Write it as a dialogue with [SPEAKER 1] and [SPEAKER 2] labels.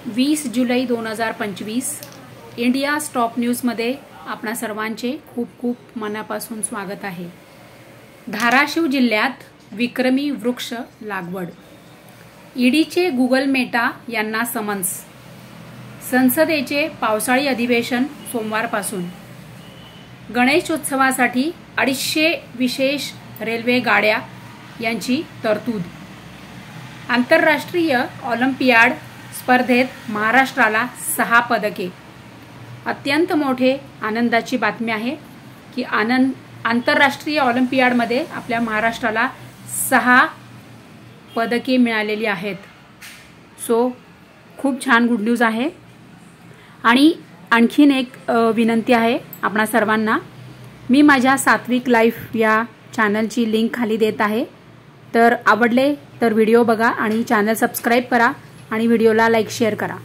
[SPEAKER 1] 20 जुलै 2025 India stop न्यूजमध्ये आपणा सर्वांचे खूप खूप मनापासून स्वागत आहे। धाराशिव जिल्ह्यात विक्रमी वृक्ष लागवड, ईडीचे गुगल मेटा यांना समन्स। संसदेचे पावसाळी अधिवेशन सोमवारपासून। गणेशोत्सवासाठी 250 विशेष रेल्वे गाड्या यांची तरतूद। आंतरराष्ट्रीय ऑलिम्पियाड स्पर्धेत महाराष्ट्राला 6 पदके। अत्यंत मोठे आनंदाची बातमी आहे की आंतरराष्ट्रीय ऑलिम्पियाडमध्ये आपल्या महाराष्ट्राला 6 पदके मिळालेली आहेत। सो खूप छान गुड न्यूज आहे। आणि आणखीन एक विनंती आहे आपणा सर्वांना, मी माझ्या सात्विक लाईफ या चॅनलची लिंक खाली देत आहे, तर आवडले तर व्हिडिओ बघा आणि चॅनल सबस्क्राइब करा आणि व्हिडिओला लाईक शेअर करा।